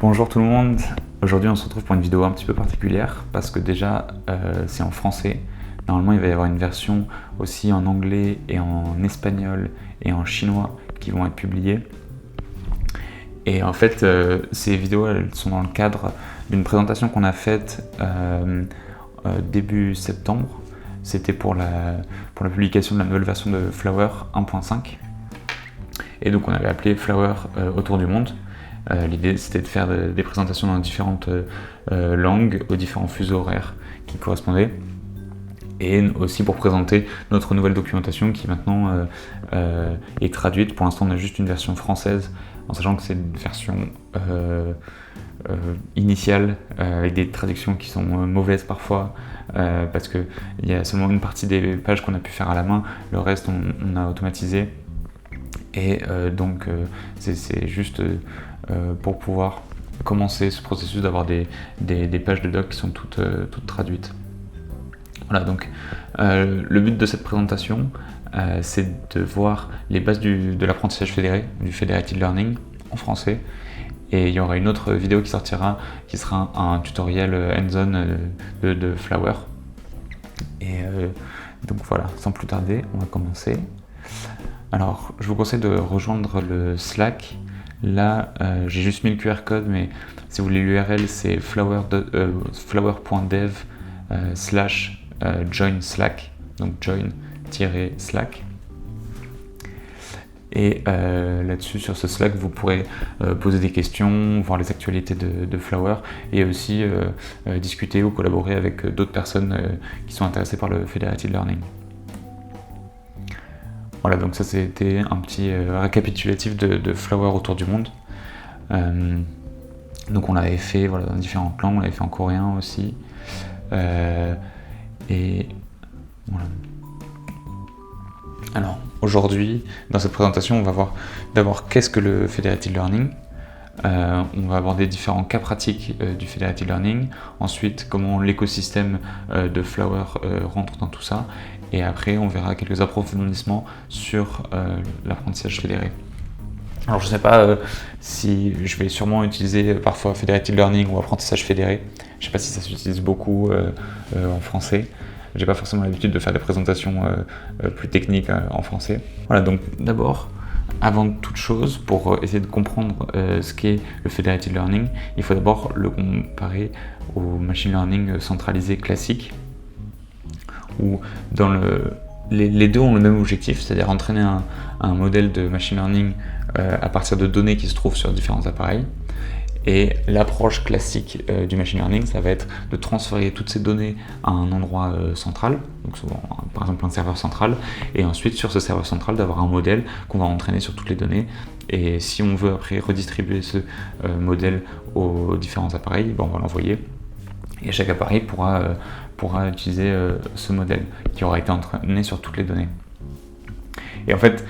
Bonjour tout le monde, aujourd'hui on se retrouve pour une vidéo un petit peu particulière parce que déjà c'est en français. Normalement il va y avoir une version aussi en anglais et en espagnol et en chinois qui vont être publiées. Et en fait ces vidéos elles sont dans le cadre d'une présentation qu'on a faite début septembre. C'était pour la publication de la nouvelle version de Flower 1.5. Et donc on avait appelé Flower autour du monde. L'idée c'était de faire des présentations dans différentes langues, aux différents fuseaux horaires qui correspondaient, et aussi pour présenter notre nouvelle documentation qui maintenant est traduite. Pour l'instant on a juste une version française, en sachant que c'est une version initiale avec des traductions qui sont mauvaises parfois, parce qu'il y a seulement une partie des pages qu'on a pu faire à la main, le reste on a automatisé. Et donc c'est juste pour pouvoir commencer ce processus d'avoir des pages de doc qui sont toutes traduites. Voilà, donc le but de cette présentation, c'est de voir les bases de l'apprentissage fédéré, du Federated Learning en français. Et il y aura une autre vidéo qui sortira, qui sera un tutoriel hands-on de Flower. Et donc voilà, sans plus tarder, on va commencer. Alors, je vous conseille de rejoindre le Slack. Là, j'ai juste mis le QR code, mais si vous voulez l'URL, c'est flower.dev/join Slack, donc join-slack. Et là-dessus, sur ce Slack, vous pourrez poser des questions, voir les actualités de Flower, et aussi discuter ou collaborer avec d'autres personnes qui sont intéressées par le Federated Learning. Voilà, donc ça c'était un petit récapitulatif de Flower autour du monde. Donc on l'avait fait dans différentes langues, on l'avait fait en coréen aussi. Et voilà. Alors aujourd'hui, dans cette présentation, on va voir d'abord qu'est-ce que le Federated Learning. On va aborder différents cas pratiques du Federated Learning, ensuite comment l'écosystème de Flower rentre dans tout ça, et après on verra quelques approfondissements sur l'apprentissage fédéré. Alors je ne sais pas si je vais sûrement utiliser parfois Federated Learning ou apprentissage fédéré, je ne sais pas si ça s'utilise beaucoup en français. J'ai pas forcément l'habitude de faire des présentations plus techniques en français. Voilà, donc d'abord, avant toute chose, pour essayer de comprendre ce qu'est le Federated Learning, il faut d'abord le comparer au Machine Learning centralisé classique, où les deux ont le même objectif, c'est-à-dire entraîner un modèle de Machine Learning à partir de données qui se trouvent sur différents appareils. Et l'approche classique du machine learning, ça va être de transférer toutes ces données à un endroit central, donc souvent par exemple un serveur central, et ensuite sur ce serveur central d'avoir un modèle qu'on va entraîner sur toutes les données. Et si on veut après redistribuer ce modèle aux différents appareils, on va l'envoyer, et chaque appareil pourra utiliser ce modèle qui aura été entraîné sur toutes les données. Et en fait,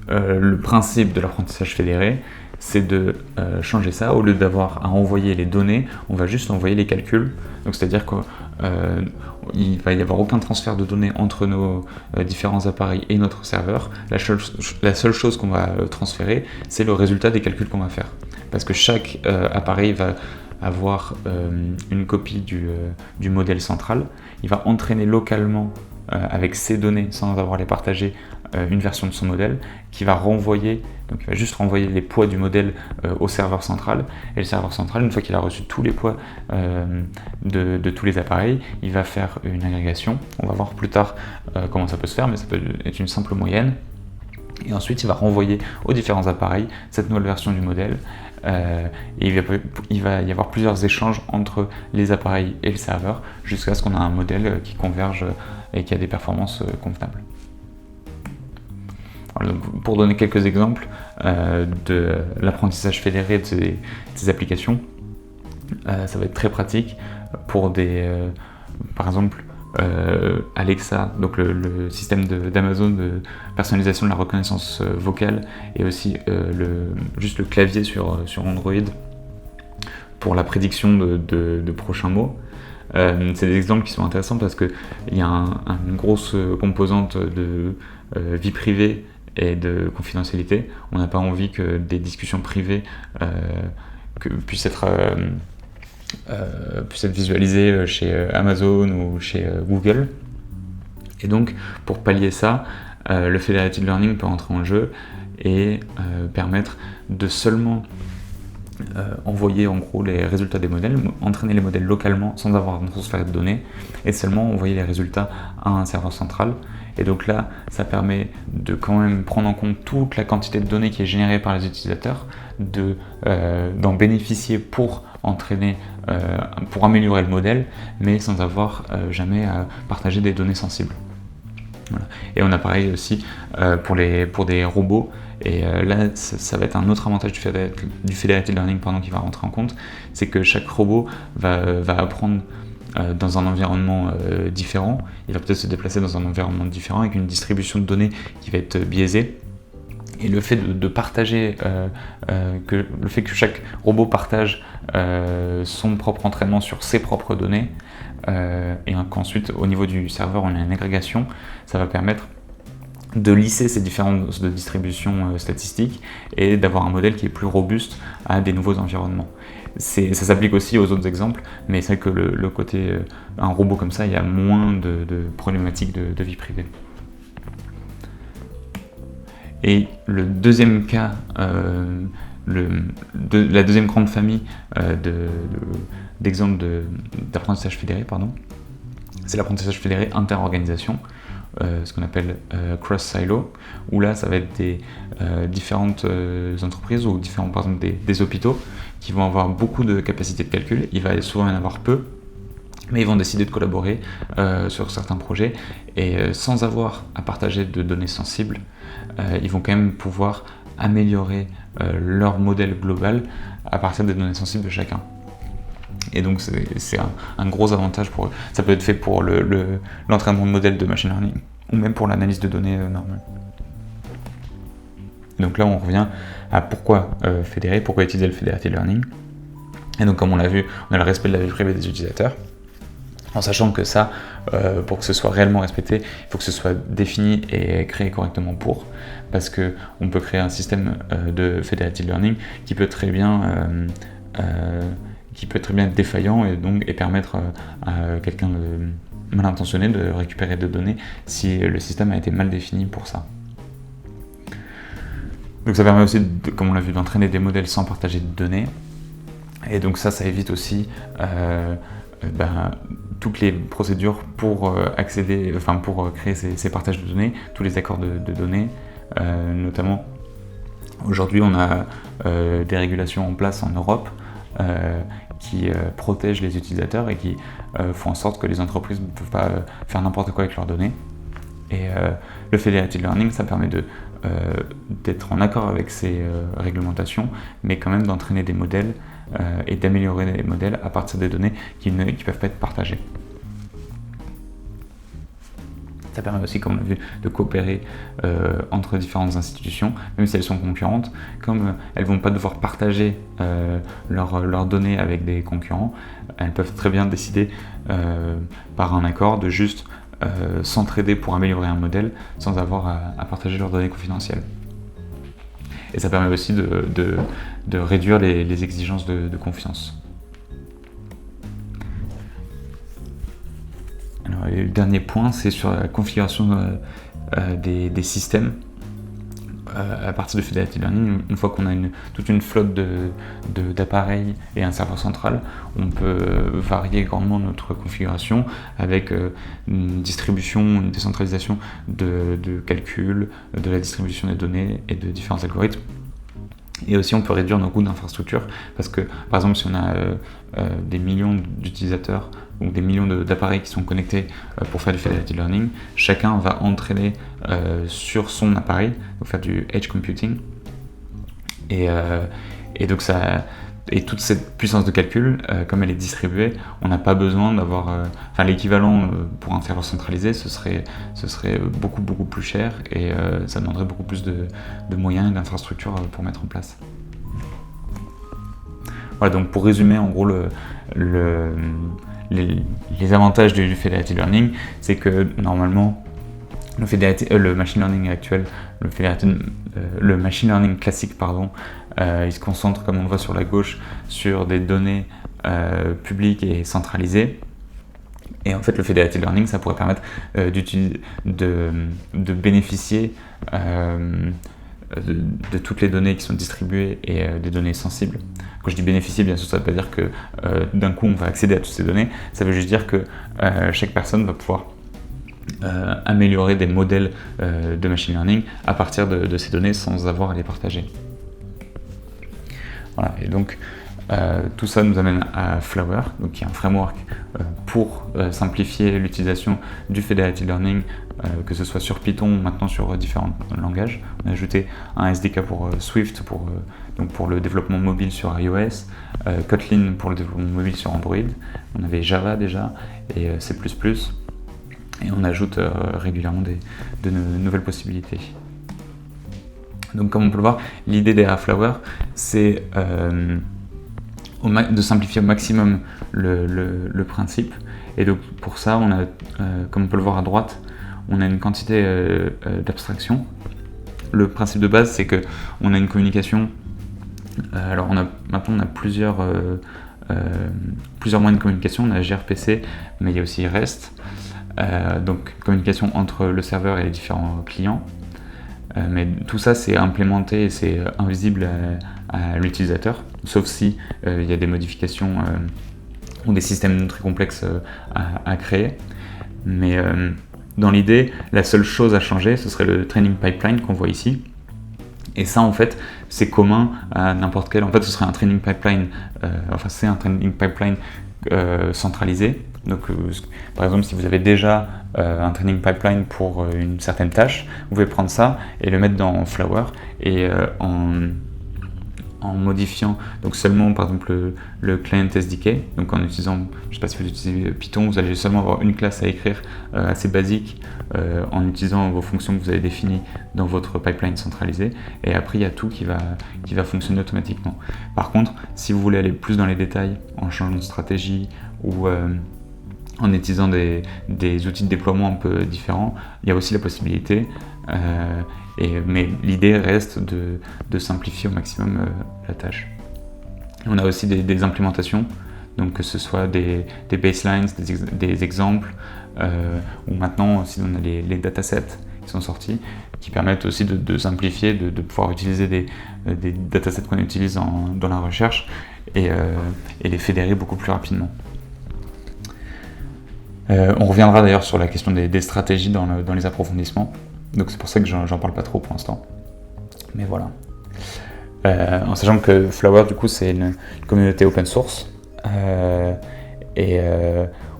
le principe de l'apprentissage fédéré, c'est de changer ça. Au lieu d'avoir à envoyer les données, on va juste envoyer les calculs. Donc c'est-à-dire qu'il va y avoir aucun transfert de données entre nos différents appareils et notre serveur. La seule chose qu'on va transférer, c'est le résultat des calculs qu'on va faire. Parce que chaque appareil va avoir une copie du modèle central. Il va entraîner localement avec ces données, sans avoir les partagées, une version de son modèle qui va renvoyer, donc il va juste renvoyer les poids du modèle au serveur central, et le serveur central, une fois qu'il a reçu tous les poids de tous les appareils, il va faire une agrégation. On va voir plus tard comment ça peut se faire, mais ça peut être une simple moyenne, et ensuite il va renvoyer aux différents appareils cette nouvelle version du modèle, et il va y avoir plusieurs échanges entre les appareils et le serveur jusqu'à ce qu'on ait un modèle qui converge et qui a des performances convenables. Voilà, donc pour donner quelques exemples de l'apprentissage fédéré de ces applications, ça va être très pratique pour par exemple Alexa, donc le système d'Amazon de personnalisation de la reconnaissance vocale, et aussi juste le clavier sur Android pour la prédiction de prochains mots. C'est des exemples qui sont intéressants parce qu'il y a une grosse composante de vie privée et de confidentialité. On n'a pas envie que des discussions privées puisse être visualisé chez Amazon ou chez Google. Et donc, pour pallier ça, le Federated Learning peut entrer en jeu et permettre de seulement envoyer en gros les résultats des modèles, entraîner les modèles localement sans avoir un transfert de données, et seulement envoyer les résultats à un serveur central. Et donc là, ça permet de quand même prendre en compte toute la quantité de données qui est générée par les utilisateurs, d'en bénéficier pour entraîner, pour améliorer le modèle, mais sans avoir jamais à partager des données sensibles. Voilà. Et on a pareil aussi pour des robots. Et là, ça va être un autre avantage du Federated Learning qui va rentrer en compte, c'est que chaque robot va apprendre dans un environnement différent. Il va peut-être se déplacer dans un environnement différent avec une distribution de données qui va être biaisée. Et le fait de partager, le fait que chaque robot partage son propre entraînement sur ses propres données, et qu'ensuite au niveau du serveur on a une agrégation, ça va permettre de lisser ces différences de distribution statistique et d'avoir un modèle qui est plus robuste à des nouveaux environnements. Ça s'applique aussi aux autres exemples, mais c'est vrai que le côté un robot comme ça, il y a moins de problématiques de vie privée. Et le deuxième cas, la deuxième grande famille d'exemples d'apprentissage fédéré, c'est l'apprentissage fédéré inter-organisation, ce qu'on appelle cross-silo, où là ça va être des différentes entreprises ou différents, par exemple des hôpitaux qui vont avoir beaucoup de capacités de calcul. Il va souvent y en avoir peu, mais ils vont décider de collaborer sur certains projets, et sans avoir à partager de données sensibles, ils vont quand même pouvoir améliorer leur modèle global à partir des données sensibles de chacun. Et donc c'est un gros avantage pour eux. Ça peut être fait pour l'entraînement de modèles de machine learning ou même pour l'analyse de données normale. Donc là on revient à pourquoi fédérer, pourquoi utiliser le Federated Learning. Et donc comme on l'a vu, on a le respect de la vie privée des utilisateurs, en sachant que ça, pour que ce soit réellement respecté, il faut que ce soit défini et créé correctement parce qu'on peut créer un système de Federated Learning qui peut très bien être défaillant et permettre à quelqu'un de mal intentionné de récupérer des données si le système a été mal défini pour ça. Donc ça permet aussi, comme on l'a vu, d'entraîner des modèles sans partager de données. Et donc ça évite aussi toutes les procédures pour créer ces partages de données, tous les accords de données, notamment aujourd'hui on a des régulations en place en Europe qui protègent les utilisateurs et qui font en sorte que les entreprises ne peuvent pas faire n'importe quoi avec leurs données. Et le Federated Learning, ça permet d'être en accord avec ces réglementations, mais quand même d'entraîner des modèles et d'améliorer les modèles à partir des données qui ne peuvent pas être partagées. Ça permet aussi, comme on l'a vu, de coopérer entre différentes institutions, même si elles sont concurrentes. Comme elles ne vont pas devoir partager leurs données avec des concurrents, elles peuvent très bien décider par un accord de juste s'entraider pour améliorer un modèle sans avoir à partager leurs données confidentielles. Et ça permet aussi de réduire les exigences de confiance. Alors, le dernier point, c'est sur la configuration des systèmes à partir de Federated Learning. Une fois qu'on a toute une flotte d'appareils et un serveur central, on peut varier grandement notre configuration avec une distribution, une décentralisation de calcul, de la distribution des données et de différents algorithmes. Et aussi on peut réduire nos coûts d'infrastructure parce que par exemple si on a des millions d'utilisateurs ou des millions d'appareils qui sont connectés pour faire du Federated Learning, chacun va entraîner sur son appareil, donc faire du edge computing, et donc et toute cette puissance de calcul, comme elle est distribuée, on n'a pas besoin d'avoir... l'équivalent pour un serveur centralisé, ce serait beaucoup plus cher et ça demanderait beaucoup plus de moyens et d'infrastructures pour mettre en place. Voilà, donc pour résumer, en gros, les avantages du Federated Learning, c'est que normalement, le machine learning actuel, le machine learning classique, il se concentre, comme on le voit sur la gauche, sur des données publiques et centralisées. Et en fait, le federated learning, ça pourrait permettre de bénéficier de toutes les données qui sont distribuées et des données sensibles. Quand je dis bénéficier, bien sûr, ça ne veut pas dire que d'un coup on va accéder à toutes ces données. Ça veut juste dire que chaque personne va pouvoir améliorer des modèles de machine learning à partir de ces données sans avoir à les partager. Voilà, et donc tout ça nous amène à Flower, donc qui est un framework pour simplifier l'utilisation du federated learning, que ce soit sur Python ou maintenant sur différents langages. On a ajouté un SDK pour Swift donc pour le développement mobile sur iOS, Kotlin pour le développement mobile sur Android, on avait Java déjà et C++, et on ajoute régulièrement de nouvelles possibilités. Donc comme on peut le voir, l'idée derrière Flower, c'est de simplifier au maximum le principe. Et donc pour ça, on a, comme on peut le voir à droite, on a une quantité d'abstraction. Le principe de base, c'est qu'on a une communication. Alors maintenant, on a plusieurs moyens de communication. On a gRPC, mais il y a aussi REST. Donc communication entre le serveur et les différents clients. Mais tout ça, c'est implémenté et c'est invisible à l'utilisateur, sauf si il y a des modifications ou des systèmes très complexes à créer. Mais dans l'idée, la seule chose à changer, ce serait le training pipeline qu'on voit ici. Et ça, en fait, c'est commun à n'importe quel. En fait, ce serait un training pipeline, c'est un training pipeline centralisé. Donc, par exemple, si vous avez déjà un training pipeline pour une certaine tâche, vous pouvez prendre ça et le mettre dans Flower et en modifiant donc seulement par exemple le client SDK, donc en utilisant, je ne sais pas si vous utilisez Python, vous allez seulement avoir une classe à écrire assez basique en utilisant vos fonctions que vous avez définies dans votre pipeline centralisé, et après il y a tout qui va fonctionner automatiquement. Par contre, si vous voulez aller plus dans les détails en changeant de stratégie ou en utilisant des outils de déploiement un peu différents, il y a aussi la possibilité, mais l'idée reste de simplifier au maximum la tâche. On a aussi des implémentations, donc que ce soit des baselines, des exemples, ou maintenant aussi on a les datasets qui sont sortis, qui permettent aussi de simplifier, de pouvoir utiliser des datasets qu'on utilise dans la recherche et les fédérer beaucoup plus rapidement. On reviendra d'ailleurs sur la question des stratégies dans les approfondissements, donc c'est pour ça que j'en parle pas trop pour l'instant. Mais voilà. En sachant que Flower, du coup, c'est une communauté open source, et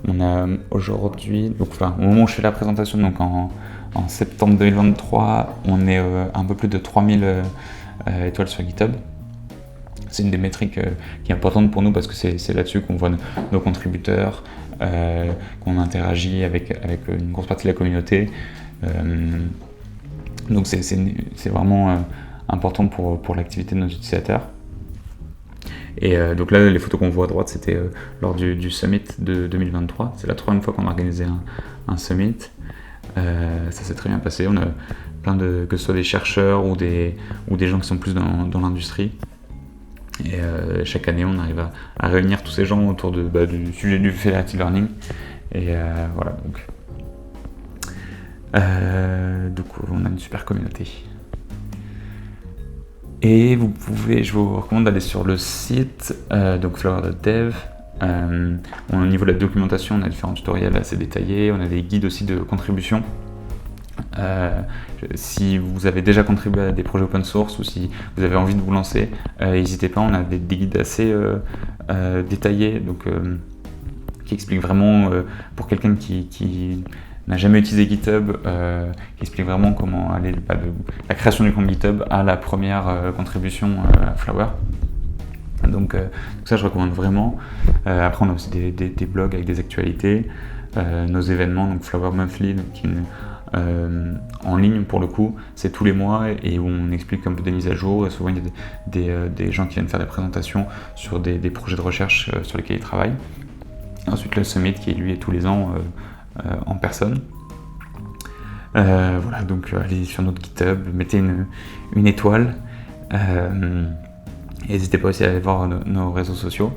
on a aujourd'hui, donc au moment où je fais la présentation, donc en septembre 2023, on est un peu plus de 3000 étoiles sur GitHub. C'est une des métriques qui est importante pour nous parce que c'est là-dessus qu'on voit nos contributeurs, qu'on interagit avec une grosse partie de la communauté. Donc c'est vraiment important pour l'activité de nos utilisateurs. Et donc là, les photos qu'on voit à droite, c'était lors du summit de 2023. C'est la troisième fois qu'on a organisé un summit. Ça s'est très bien passé. On a plein que ce soit des chercheurs ou des gens qui sont plus dans l'industrie. Et chaque année, on arrive à réunir tous ces gens autour du sujet du federated learning. Et voilà, donc on a une super communauté. Et je vous recommande d'aller sur le site, donc flower.dev. Au niveau de la documentation, on a différents tutoriels assez détaillés, on a des guides aussi de contribution. Si vous avez déjà contribué à des projets open source ou si vous avez envie de vous lancer, n'hésitez pas, on a des guides assez détaillés, donc, qui expliquent vraiment, pour quelqu'un qui n'a jamais utilisé GitHub, qui explique vraiment comment aller de la création du compte GitHub à la première contribution à Flower. Donc ça je recommande vraiment. Après on a aussi des blogs avec des actualités, nos événements, donc Flower Monthly, en ligne pour le coup, c'est tous les mois et où on explique un peu des mises à jour, et souvent il y a des gens qui viennent faire des présentations sur des projets de recherche sur lesquels ils travaillent. Ensuite le summit qui lui est tous les ans en personne. Voilà, donc allez sur notre GitHub, mettez une étoile, N'hésitez pas aussi à aller voir nos réseaux sociaux.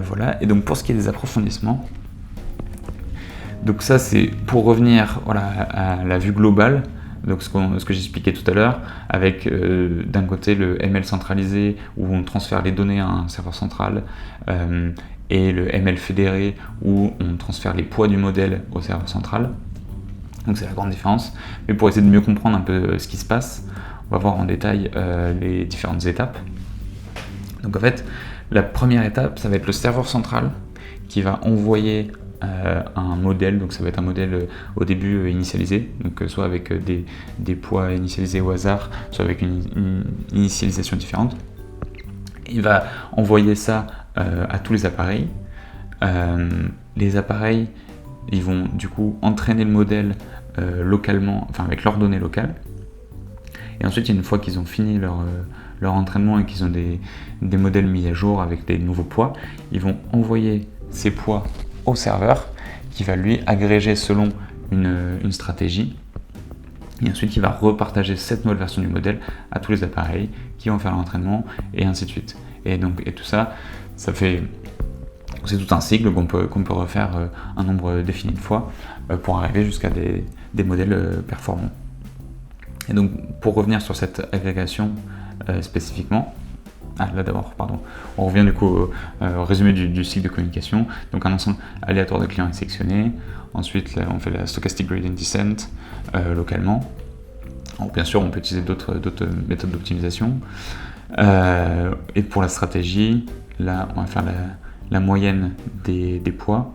Voilà, et donc pour ce qui est des approfondissements, donc ça c'est pour revenir à la vue globale, donc ce que j'expliquais tout à l'heure, avec d'un côté le ML centralisé où on transfère les données à un serveur central, et le ML fédéré où on transfère les poids du modèle au serveur central. Donc c'est la grande différence. Mais pour essayer de mieux comprendre un peu ce qui se passe, on va voir en détail les différentes étapes. Donc en fait, la première étape, ça va être le serveur central qui va envoyer un modèle, donc ça va être un modèle au début initialisé, donc soit avec des poids initialisés au hasard, soit avec une initialisation différente. Il va envoyer ça à tous les appareils. Les appareils, ils vont du coup entraîner le modèle localement, enfin avec leurs données locales. Et ensuite, une fois qu'ils ont fini leur entraînement et qu'ils ont des modèles mis à jour avec des nouveaux poids, ils vont envoyer ces poids au serveur qui va lui agréger selon une stratégie. Et ensuite, il va repartager cette nouvelle version du modèle à tous les appareils qui vont faire l'entraînement et ainsi de suite. Et tout ça, c'est tout un cycle qu'on peut refaire un nombre défini de fois pour arriver jusqu'à des modèles performants. Et donc, pour revenir sur cette agrégation spécifiquement, on revient du coup au résumé du cycle de communication. Donc, un ensemble aléatoire de clients est sélectionné. Ensuite, là, on fait la stochastic gradient descent localement. Alors, bien sûr, on peut utiliser d'autres méthodes d'optimisation. Et pour la stratégie, là, on va faire la moyenne des poids.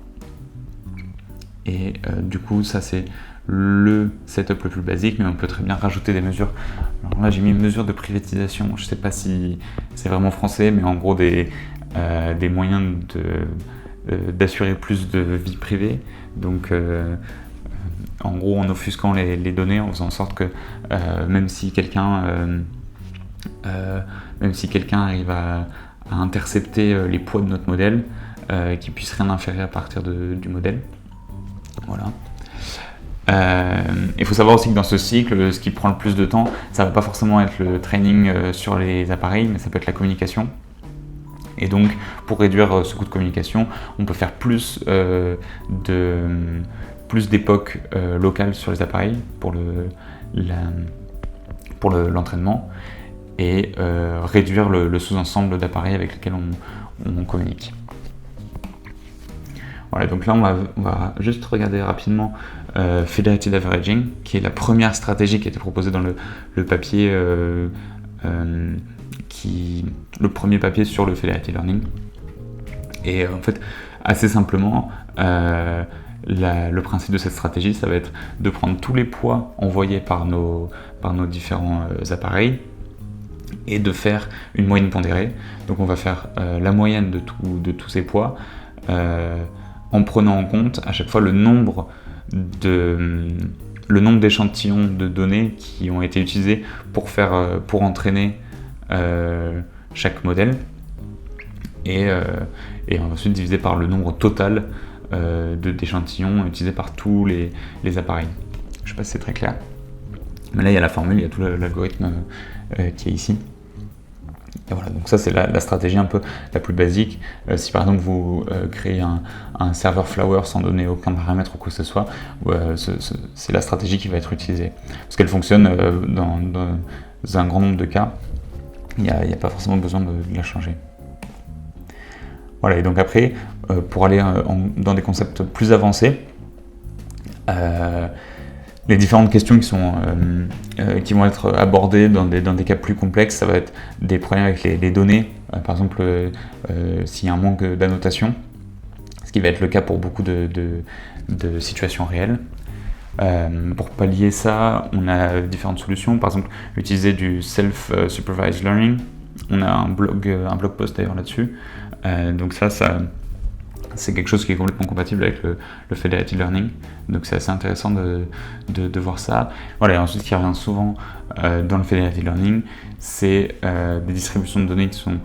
Et du coup, ça c'est le setup le plus basique, mais on peut très bien rajouter des mesures. Alors là, j'ai mis mesures de privatisation. Je ne sais pas si c'est vraiment français, mais en gros des moyens d'assurer plus de vie privée. Donc, en gros, en offusquant les données, en faisant en sorte que même si quelqu'un arrive à intercepter les poids de notre modèle, qu'il puisse rien inférer à partir du modèle. Voilà. Il faut savoir aussi que dans ce cycle, ce qui prend le plus de temps, ça va pas forcément être le training sur les appareils, mais ça peut être la communication. Et donc, pour réduire ce coût de communication, on peut faire plus d'époques locales sur les appareils pour l'entraînement et réduire le sous-ensemble d'appareils avec lesquels on communique. Voilà, donc là on va juste regarder rapidement Federated Averaging, qui est la première stratégie qui a été proposée dans le papier, le premier papier sur le Federated Learning. Et en fait, assez simplement, le principe de cette stratégie, ça va être de prendre tous les poids envoyés par nos différents appareils et de faire une moyenne pondérée. Donc on va faire la moyenne de tous ces poids en prenant en compte à chaque fois le nombre d'échantillons de données qui ont été utilisés pour entraîner chaque modèle et ensuite divisé par le nombre total d'échantillons utilisés par tous les appareils. Je ne sais pas si c'est très clair, mais là il y a la formule, il y a tout l'algorithme qui est ici. Et voilà, donc ça c'est la stratégie un peu la plus basique. Si par exemple vous créez un serveur Flower sans donner aucun paramètre ou quoi que ce soit, c'est la stratégie qui va être utilisée. Parce qu'elle fonctionne dans un grand nombre de cas, il n'y a pas forcément besoin de la changer. Voilà, et donc après, pour aller dans des concepts plus avancés, les différentes questions qui vont être abordées dans des cas plus complexes, ça va être des problèmes avec les données, par exemple s'il y a un manque d'annotation, ce qui va être le cas pour beaucoup de situations réelles. Pour pallier ça, on a différentes solutions, par exemple utiliser du self-supervised learning. On a un blog post d'ailleurs là-dessus, donc ça c'est quelque chose qui est complètement compatible avec le Federated Learning, donc c'est assez intéressant de voir ça. Voilà, et ensuite ce qui revient souvent dans le Federated Learning, c'est des distributions de données qui sont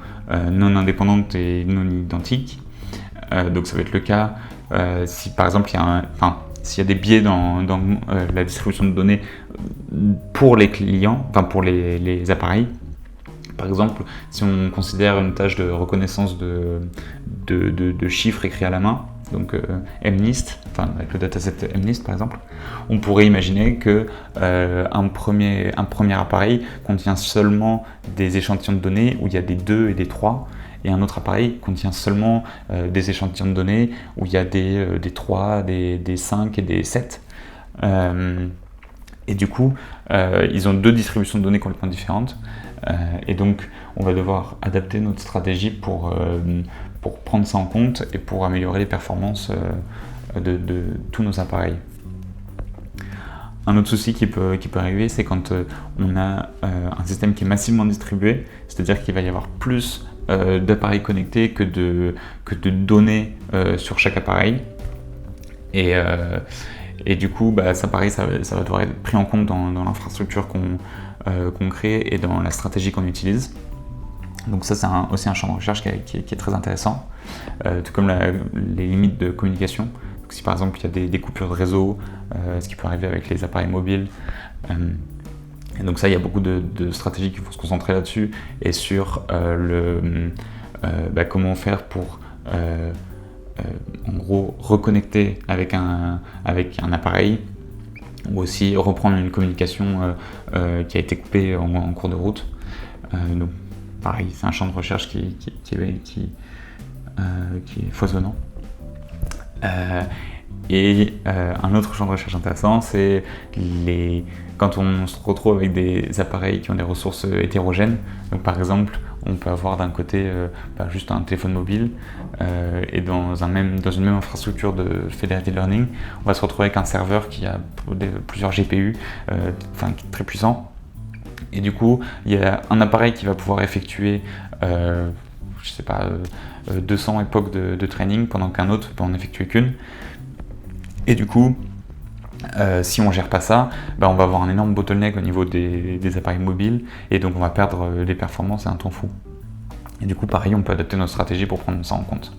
non indépendantes et non identiques. Donc ça va être le cas si par exemple s'il y a des biais dans la distribution de données pour les clients, enfin pour les appareils. Par exemple, si on considère une tâche de reconnaissance de chiffres écrits à la main, donc MNIST, enfin avec le dataset MNIST par exemple, on pourrait imaginer que un premier appareil contient seulement des échantillons de données où il y a des 2 et des 3, et un autre appareil contient seulement des échantillons de données où il y a des 3, des 5 et des 7. Et du coup, ils ont 2 distributions de données complètement différentes. Et donc, on va devoir adapter notre stratégie pour prendre ça en compte et pour améliorer les performances de tous nos appareils. Un autre souci qui peut arriver, c'est quand on a un système qui est massivement distribué, c'est-à-dire qu'il va y avoir plus d'appareils connectés que de données sur chaque appareil. Et du coup, ça pareil, ça va devoir être pris en compte dans l'infrastructure qu'on crée et dans la stratégie qu'on utilise. Donc ça, c'est aussi un champ de recherche qui est très intéressant, tout comme les limites de communication. Donc si par exemple il y a des coupures de réseau, ce qui peut arriver avec les appareils mobiles. Et donc ça, il y a beaucoup de stratégies qu'il faut se concentrer là-dessus et sur comment faire pour en gros reconnecter avec un appareil, ou aussi reprendre une communication qui a été coupée en cours de route. Donc pareil, c'est un champ de recherche qui est foisonnant. Et un autre champ de recherche intéressant, c'est quand on se retrouve avec des appareils qui ont des ressources hétérogènes. Donc par exemple, on peut avoir d'un côté juste un téléphone mobile et dans une même infrastructure de Federated Learning, on va se retrouver avec un serveur qui a plusieurs GPU, très puissant. Et du coup, il y a un appareil qui va pouvoir effectuer 200 époques de training pendant qu'un autre peut en effectuer qu'une. Et du coup, si on ne gère pas ça, on va avoir un énorme bottleneck au niveau des appareils mobiles, et donc on va perdre des performances et un temps fou. Et du coup, pareil, on peut adapter notre stratégie pour prendre ça en compte.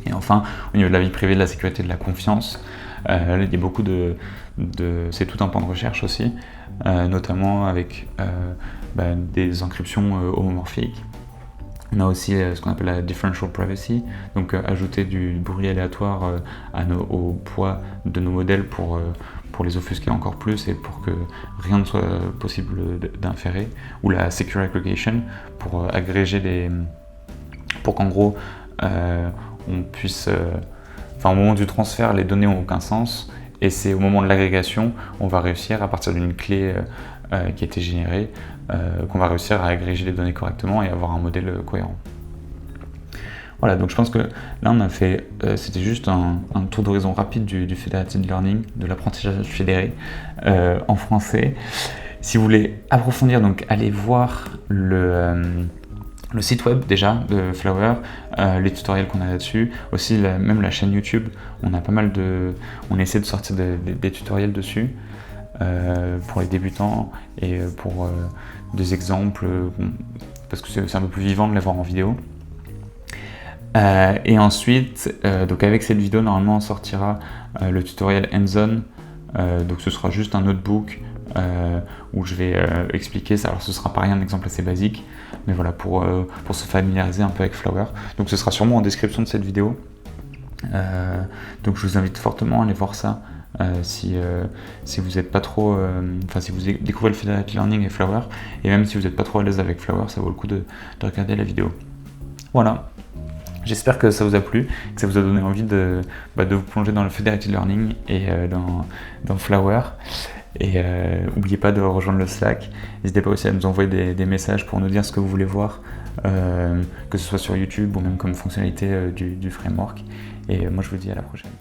Et enfin, au niveau de la vie privée, de la sécurité, de la confiance, il y a beaucoup c'est tout un pan de recherche aussi, notamment avec des encryptions homomorphiques. On a aussi ce qu'on appelle la differential privacy, donc ajouter du bruit aléatoire au poids de nos modèles pour les offusquer encore plus et pour que rien ne soit possible d'inférer, ou la secure aggregation pour agréger pour qu'en gros on puisse, au moment du transfert, les données n'ont aucun sens, et c'est au moment de l'agrégation, on va réussir à partir d'une clé qui a été générée, qu'on va réussir à agréger les données correctement et avoir un modèle cohérent. Voilà, donc je pense que là on a fait, c'était juste un tour d'horizon rapide du Federated Learning, de l'apprentissage fédéré en français. Si vous voulez approfondir, donc allez voir le site web déjà de Flower, les tutoriels qu'on a là-dessus, aussi même la chaîne YouTube, on a pas mal on essaie de sortir des tutoriels dessus. Pour les débutants et pour des exemples, parce que c'est un peu plus vivant de les voir en vidéo. Et ensuite, donc avec cette vidéo, normalement on sortira le tutoriel hands-on, donc ce sera juste un notebook où je vais expliquer ça. Alors ce sera pareil, un exemple assez basique, mais voilà, pour se familiariser un peu avec Flower. Donc ce sera sûrement en description de cette vidéo. Donc je vous invite fortement à aller voir ça. Si vous n'êtes pas trop, si vous découvrez le Federated Learning et Flower, et même si vous n'êtes pas trop à l'aise avec Flower, ça vaut le coup de regarder la vidéo. Voilà, j'espère que ça vous a plu, que ça vous a donné envie de vous plonger dans le Federated Learning et dans Flower. Et n'oubliez pas de rejoindre le Slack. N'hésitez pas aussi à nous envoyer des messages pour nous dire ce que vous voulez voir, que ce soit sur YouTube ou même comme fonctionnalité du framework. Et moi je vous dis à la prochaine.